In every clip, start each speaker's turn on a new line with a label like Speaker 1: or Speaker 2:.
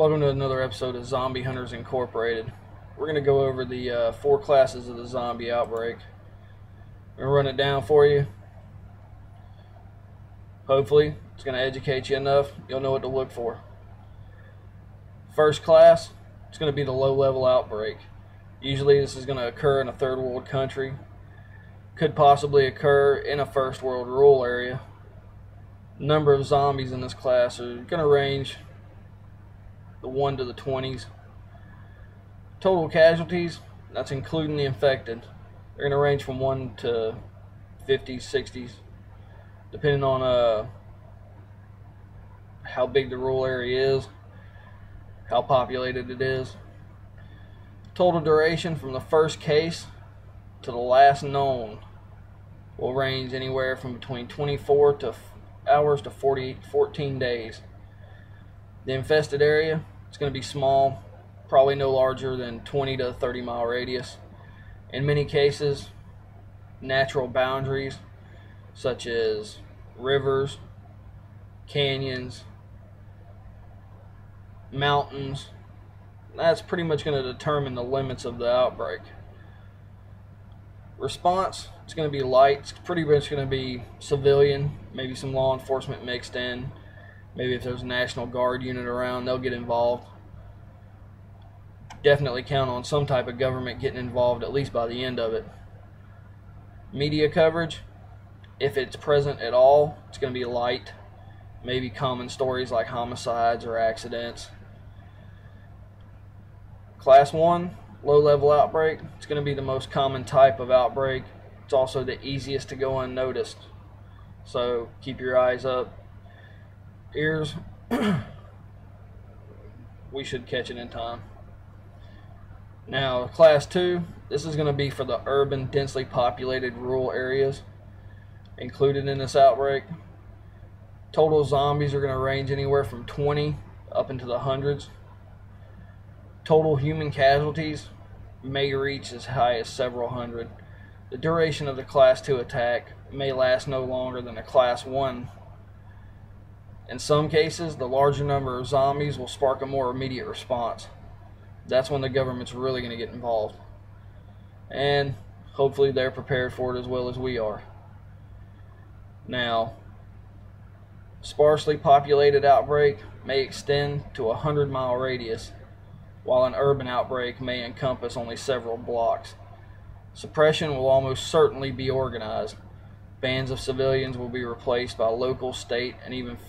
Speaker 1: Welcome to another episode of Zombie Hunters Incorporated. We're going to go over the 4 classes of the zombie outbreak. I'm going to run it down for you. Hopefully, it's going to educate you enough you'll know what to look for. First class, it's going to be the low-level outbreak. Usually this is going to occur in a third world country. Could possibly occur in a first world rural area. The number of zombies in this class are going to range the 1 to the 20s. Total casualties, that's including the infected, they're going to range from 1 to 50s, 60s, depending on how big the rural area is, how populated it is. Total duration from the first case to the last known will range anywhere from between 24 hours to 14 days. The infested area, it's going to be small, probably no larger than 20 to 30 mile radius. In many cases, natural boundaries such as rivers, canyons, mountains, that's pretty much going to determine the limits of the outbreak. Response, it's going to be light. It's pretty much going to be civilian, maybe some law enforcement mixed in. Maybe if there's a National Guard unit around, they'll get involved. Definitely count on some type of government getting involved, at least by the end of it. Media coverage, if it's present at all, it's going to be light. Maybe common stories like homicides or accidents. Class 1, low-level outbreak, it's going to be the most common type of outbreak. It's also the easiest to go unnoticed. So keep your eyes up. Ears, we should catch it in time. Now, class 2, this is going to be for the urban, densely populated rural areas included in this outbreak. Total zombies are going to range anywhere from 20 up into the hundreds. Total human casualties may reach as high as several hundred. The duration of the class 2 attack may last no longer than a class 1. In some cases, the larger number of zombies will spark a more immediate response. That's when the government's really going to get involved. And hopefully they're prepared for it as well as we are. Now, sparsely populated outbreak may extend to a 100-mile radius, while an urban outbreak may encompass only several blocks. Suppression will almost certainly be organized. Bands of civilians will be replaced by local, state, and even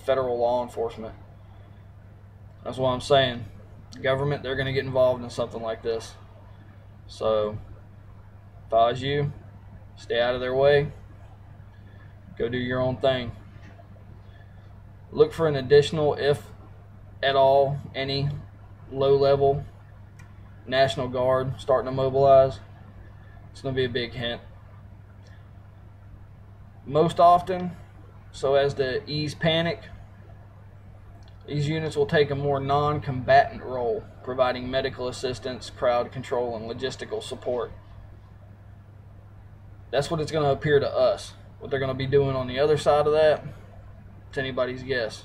Speaker 1: federal law enforcement. That's what I'm saying. The government, they're going to get involved in something like this. So, if I was you, stay out of their way. Go do your own thing. Look for an additional, if at all, any low-level National Guard starting to mobilize. It's going to be a big hint. Most often, so as to ease panic, these units will take a more non-combatant role, providing medical assistance, crowd control, and logistical support. That's what it's going to appear to us. What they're going to be doing on the other side of that, it's anybody's guess.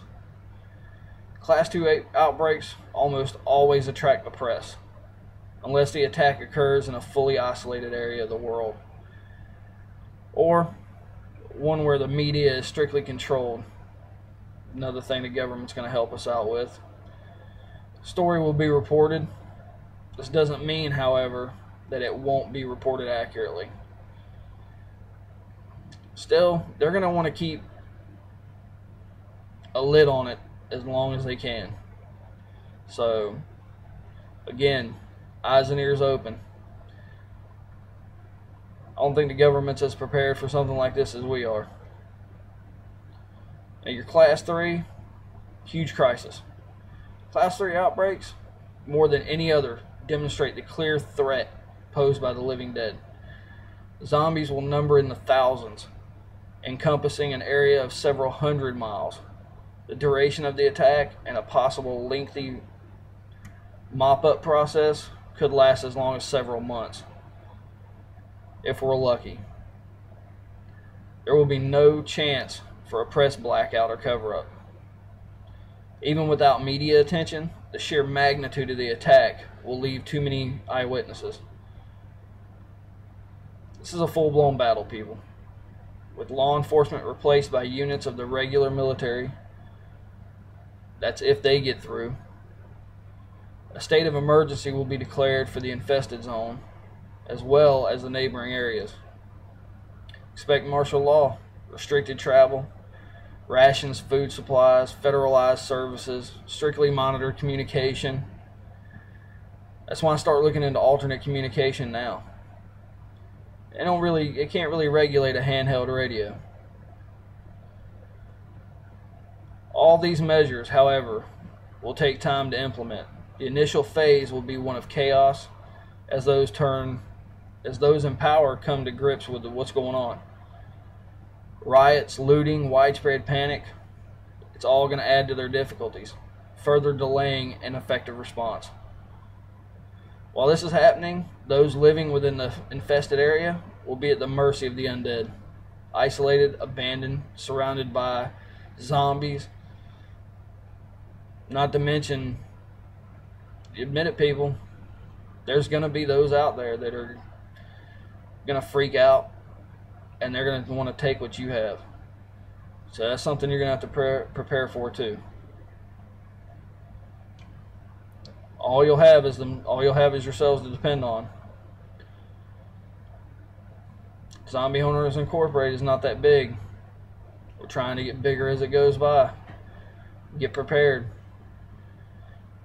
Speaker 1: Class 2 outbreaks almost always attract the press, unless the attack occurs in a fully isolated area of the world, or one where the media is strictly controlled. Another thing the government's going to help us out with. Story will be reported. This doesn't mean, however, that it won't be reported accurately. Still, they're going to want to keep a lid on it as long as they can. So, again, eyes and ears open. I don't think the government's as prepared for something like this as we are. Now, your class 3, huge crisis. Class 3 outbreaks, more than any other, demonstrate the clear threat posed by the living dead. Zombies will number in the thousands, encompassing an area of several hundred miles. The duration of the attack and a possible lengthy mop-up process could last as long as several months, if we're lucky. There will be no chance for a press blackout or cover-up. Even without media attention, the sheer magnitude of the attack will leave too many eyewitnesses. This is a full-blown battle, people, with law enforcement replaced by units of the regular military. That's if they get through. A state of emergency will be declared for the infested zone, as well as the neighboring areas. Expect martial law, restricted travel, rations, food supplies, federalized services, strictly monitored communication. That's why I start looking into alternate communication now. It can't really regulate a handheld radio. All these measures, however, will take time to implement. The initial phase will be one of chaos as those in power come to grips with what's going on. Riots, looting, widespread panic, it's all going to add to their difficulties, further delaying an effective response. While this is happening, those living within the infested area will be at the mercy of the undead, isolated, abandoned, surrounded by zombies. Not to mention, admit it, people, there's going to be those out there that are going to freak out, and they're going to want to take what you have. So that's something you're going to have to prepare for too. All you'll have is yourselves to depend on. Zombie Hunters Incorporated is not that big. We're trying to get bigger as it goes by. Get prepared.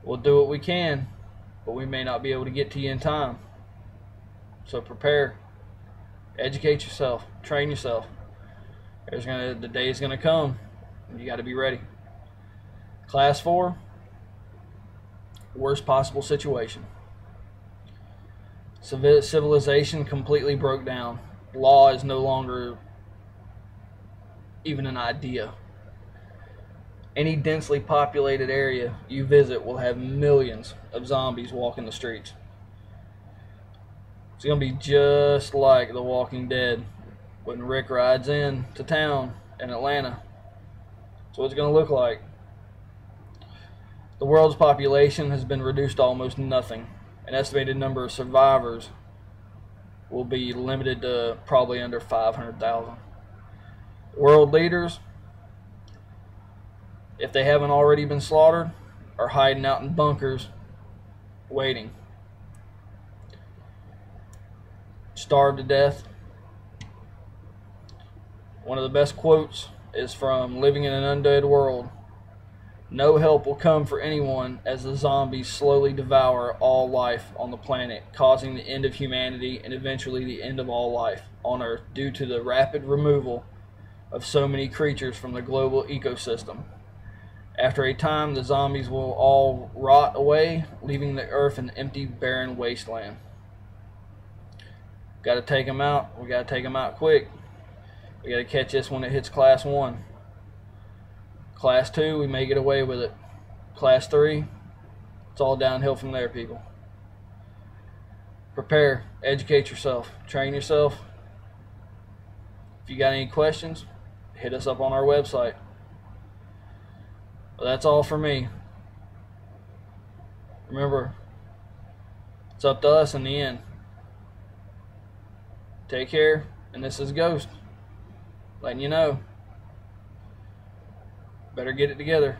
Speaker 1: We'll do what we can, but we may not be able to get to you in time. So prepare. Educate yourself. Train yourself. The day is going to come. You got to be ready. Class 4. Worst possible situation. Civilization completely broke down. Law is no longer even an idea. Any densely populated area you visit will have millions of zombies walking the streets. It's going to be just like The Walking Dead when Rick rides in to town in Atlanta. That's what it's going to look like. The world's population has been reduced to almost nothing. An estimated number of survivors will be limited to probably under 500,000. World leaders, if they haven't already been slaughtered, are hiding out in bunkers, waiting. Starved to death. One of the best quotes is from Living in an Undead World. No help will come for anyone as the zombies slowly devour all life on the planet, causing the end of humanity and eventually the end of all life on Earth due to the rapid removal of so many creatures from the global ecosystem. After a time, the zombies will all rot away, leaving the Earth an empty, barren wasteland. Got to take them out. We got to take them out quick. We got to catch this when it hits Class 1. Class 2, we may get away with it. Class 3, it's all downhill from there, people. Prepare, educate yourself, train yourself. If you got any questions, hit us up on our website. Well, that's all for me. Remember, it's up to us in the end. Take care, and this is Ghost, letting you know. Better get it together.